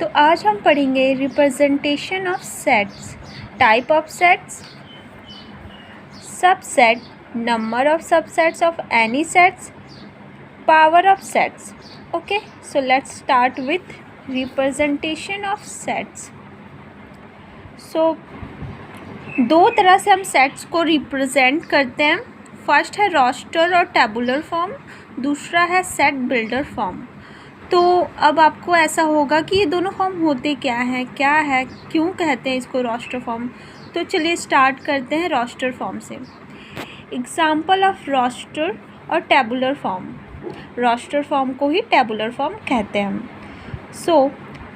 तो आज हम पढ़ेंगे representation of sets, type of sets, subset, number of subsets of any sets, power of sets. Okay, so let's start with representation of sets. So दो तरह से हम sets को रिप्रेजेंट करते हैं. फर्स्ट है रोस्टर और टेबुलर फॉर्म, दूसरा है सेट बिल्डर फॉर्म. तो अब आपको ऐसा होगा कि ये दोनों फॉर्म होते क्या है, क्यों कहते हैं इसको रोस्टर फॉर्म. तो चलिए स्टार्ट करते हैं रोस्टर फॉर्म से. एग्जाम्पल ऑफ रोस्टर और टेबुलर फॉर्म. रोस्टर फॉर्म को ही टेबुलर फॉर्म कहते हैं हम. So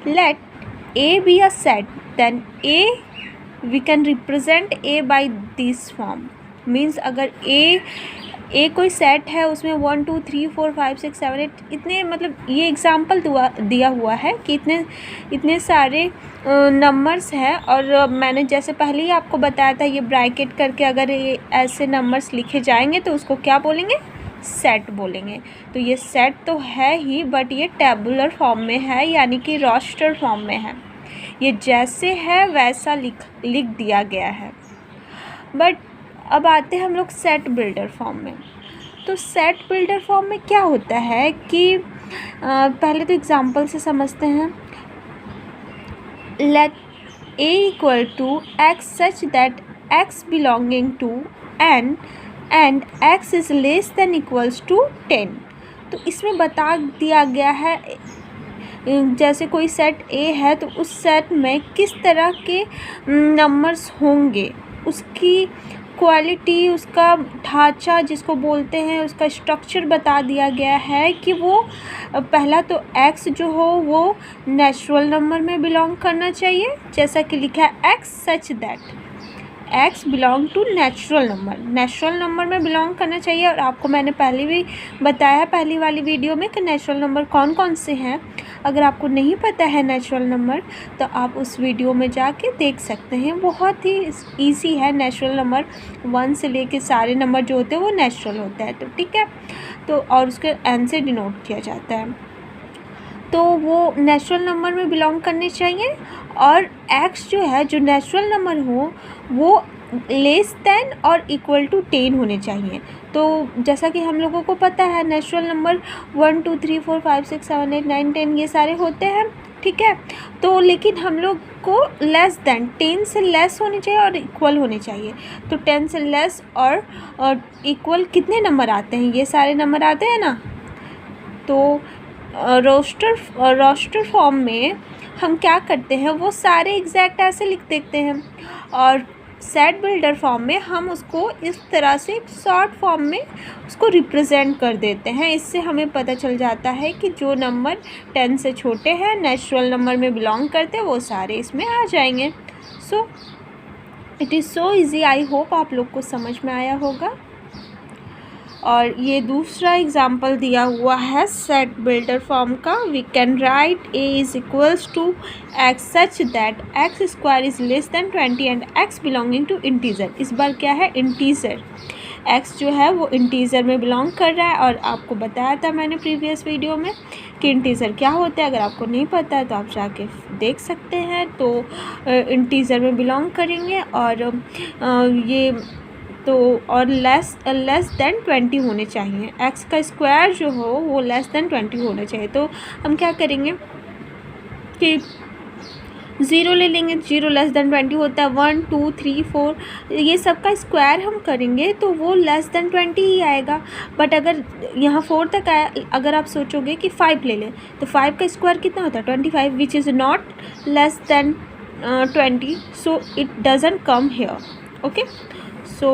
let A be a set, then A we can represent A by this form. Means अगर ए कोई सेट है, उसमें 1 2 3 4 5 6 7 8 इतने, मतलब ये एग्जाम्पल दिया हुआ है कि इतने सारे नंबर्स हैं. और मैंने जैसे पहले ही आपको बताया था, ये ब्रैकेट करके अगर ये ऐसे नंबर्स लिखे जाएंगे तो उसको क्या बोलेंगे, सेट बोलेंगे. तो ये सेट तो है ही, बट ये टेबुलर फॉर्म में है, यानी कि रोस्टर फॉर्म में है. ये जैसे है वैसा लिख दिया गया है. बट अब आते हैं हम लोग सेट बिल्डर फॉर्म में. तो सेट बिल्डर फॉर्म में क्या होता है कि पहले तो एग्जांपल से समझते हैं. Let a equal to x such that x belonging to n and x is less than equals to 10. तो इसमें बता दिया गया है, जैसे कोई सेट A है तो उस सेट में किस तरह के नंबर्स होंगे, उसकी क्वालिटी, उसका ढांचा जिसको बोलते हैं, उसका स्ट्रक्चर बता दिया गया है कि वो पहला तो x जो हो वो नेचुरल नंबर में बिलोंग करना चाहिए, जैसा कि लिखा है x such that x belong to natural number में बिलोंग करना चाहिए. और आपको मैंने पहले भी बताया पहली वाली वीडियो में कि नेचुरल नंबर कौन कौन से हैं. अगर आपको नहीं पता है नेचुरल नंबर तो आप उस वीडियो में जाके देख सकते हैं. बहुत ही इजी है. नेचुरल नंबर 1 से लेके सारे नंबर जो होते हैं वो नेचुरल होता है. तो ठीक है, तो और उसके n से डिनोट किया जाता है. तो वो नेचुरल नंबर में बिलोंग करने चाहिए. और x जो है, जो नेचुरल नंबर हो, वो लेस देन और इक्वल टू 10 होने चाहिए. तो जैसा कि हम लोगों को पता है नेचुरल नंबर 1 2 3 4 5 6 7 8 9 10 ये सारे होते हैं. ठीक है, तो लेकिन हम लोग को लेस देन 10 से लेस होनी चाहिए और इक्वल होने चाहिए. तो 10 से लेस और इक्वल कितने नंबर आते हैं, ये सारे नंबर आते हैं ना. तो रोस्टर फॉर्म में हम क्या करते हैं, वो सारे एग्जैक्ट ऐसे लिख देते हैं. और सेट बिल्डर फॉर्म में हम उसको इस तरह से शॉर्ट फॉर्म में उसको रिप्रेजेंट कर देते हैं. इससे हमें पता चल जाता है कि जो नंबर 10 से छोटे हैं, नेचुरल नंबर में बिलोंग करते हैं, वो सारे इसमें आ जाएंगे. So it is so easy. I hope आप लोग को समझ में आया होगा. और ये दूसरा एग्जाम्पल दिया हुआ है सेट बिल्डर फॉर्म का. We can write a is equals to x such that x square is less than 20 and x belonging to integer. इस बार क्या है, इंटीजर. x जो है वो इंटीजर में बिलोंग कर रहा है. और आपको बताया था मैंने प्रीवियस वीडियो में कि इंटीजर क्या होता है. अगर आपको नहीं पता है तो आप जाके देख सकते हैं. तो इंटीजर में बिलोंग करेंगे. और ये तो और लेस देन 20 होने चाहिए. x का स्क्वायर जो हो वो लेस देन 20 होना चाहिए. तो हम क्या करेंगे कि 0 ले लेंगे. 0 लेस देन 20 होता है. 1 2 3 4 ये सब का स्क्वायर हम करेंगे तो वो लेस देन 20 ही आएगा. बट अगर यहाँ 4 तक आया, अगर आप सोचोगे कि 5 ले लें तो 5 का स्क्वायर कितना होता है, 25, which is not less than 20. So it doesn't come here. Okay, so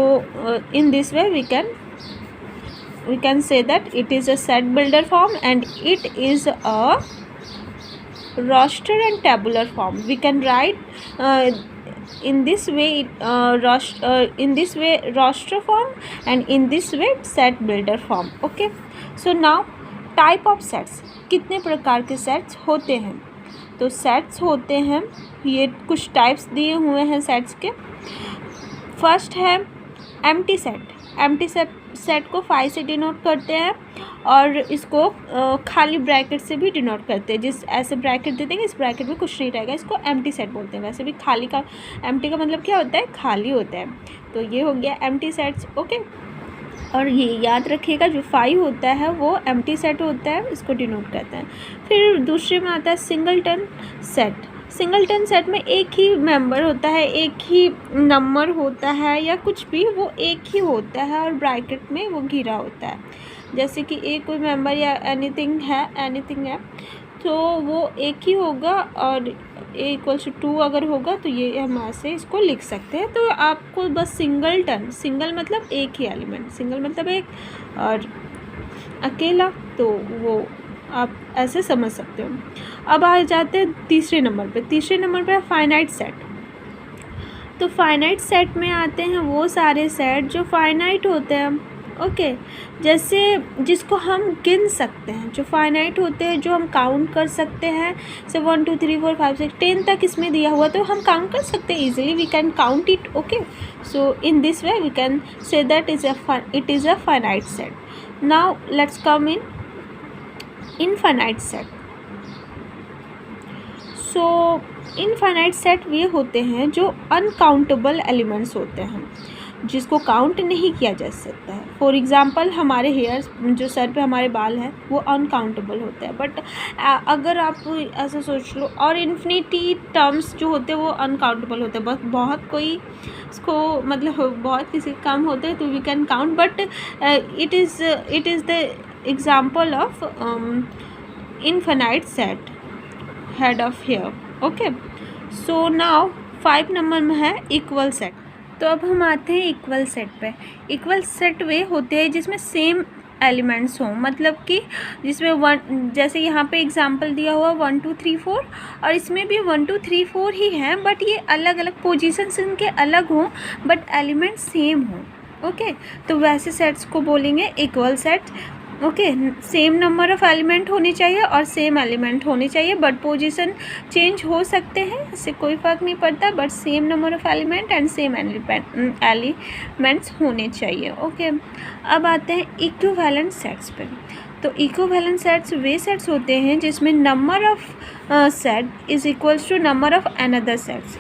in this way we can say that it is a set builder form and it is a roster and tabular form. We can write in this way roster form and in this way set builder form. Okay, so now type of sets. कितने प्रकार के sets होते हैं. तो sets होते हैं, ये कुछ टाइप्स दिए हुए हैं सेट्स के. फर्स्ट है एम्प्टी सेट. एम्प्टी सेट को 5 से डिनोट करते हैं और इसको खाली ब्रैकेट से भी डिनोट करते हैं। जिस ऐसे ब्रैकेट दे देंगे, इस ब्रैकेट में कुछ नहीं रहेगा, इसको एम्प्टी सेट बोलते हैं। वैसे भी खाली का एम्प्टी का मतलब क्या होता है, खाली होता है। तो ये हो गया एम्प्टी सेट्स। ओके, और ये याद रखिएगा जो 5 होता है वो एम्प्टी सेट होता है, इसको डिनोट करते हैं। फिर दूसरे में आता है सिंगलटन सेट। सिंगलटन सेट में एक ही मेंबर होता है, एक ही नंबर होता है या कुछ भी, वो एक ही होता है और ब्रैकेट में वो घिरा होता है। जैसे कि एक कोई मेंबर या एनीथिंग है तो वो एक ही होगा, और A=2 अगर होगा तो ये हम ऐसे इसको लिख सकते हैं। तो आपको बस सिंगल मतलब एक ही एलिमेंट, सिंगल मतलब एक, और अकेला, तो वो आप ऐसे समझ सकते हो। अब आ जाते हैं तीसरे नंबर पे फाइनाइट सेट। तो फाइनाइट सेट में आते हैं वो सारे सेट जो फाइनाइट होते हैं। ओके, जैसे जिसको हम गिन सकते हैं, जो फाइनाइट होते हैं, जो हम काउंट कर सकते हैं। से 1 2 3 4 5 6 10 तक इसमें दिया हुआ, तो हम काउंट कर सकते हैं easily, we can count it. Okay, so in this way we can say that it is a finite set. Now let's come in infinite set. So infinite set ये होते हैं जो अनकाउंटेबल एलिमेंट्स होते हैं, जिसको काउंट नहीं किया जा सकता है। फॉर एग्ज़ाम्पल हमारे हेयर्स, जो सर पे हमारे बाल हैं, वो अनकाउंटेबल होते हैं। बट अगर आप ऐसा सोच लो, और इन्फिनिटी टर्म्स जो होते हैं वो अनकाउंटेबल होते हैं। बस बहुत कोई इसको मतलब बहुत किसी कम होते हैं तो we can count, but it is the example of infinite set head of hair. Okay, so now 5 number में है इक्वल सेट। तो अब हम आते हैं इक्वल सेट पे। इक्वल सेट वे होते हैं जिसमें सेम एलिमेंट्स हों, मतलब कि जिसमें जैसे यहाँ पे एग्जांपल दिया हुआ 1 2 3 4, और इसमें भी 1 2 3 4 ही हैं, बट ये अलग अलग पोजीशंस इनके अलग हों, बट एलिमेंट सेम हों। ओके, तो वैसे सेट्स को बोलेंगे equal set. Okay, same number of element होने चाहिए और सेम एलिमेंट होने चाहिए, बट पोजीशन चेंज हो सकते हैं, इससे कोई फ़र्क नहीं पड़ता, but same number of element and same elements होने चाहिए। ओके, अब आते हैं इक्विवेलेंट सेट्स पे। तो इक्विवेलेंट सेट्स वे सेट्स होते हैं जिसमें number of set is equals to number of another sets.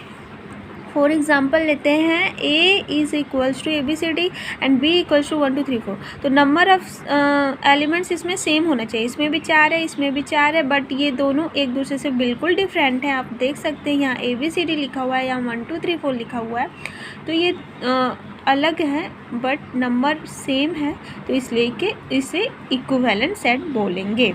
For example लेते हैं A is equals to ABCD and B equals to 1 2 3 4। तो नंबर ऑफ एलिमेंट्स इसमें सेम होना चाहिए। इसमें भी 4 है, इसमें भी 4 है, बट ये दोनों एक दूसरे से बिल्कुल डिफरेंट हैं। आप देख सकते हैं यहाँ ABCD लिखा हुआ है, यहाँ 1 2 3 4 लिखा हुआ है, तो ये अलग है बट नंबर सेम है, तो इसलिए कि इसे इक्विवेलेंट सेट बोलेंगे।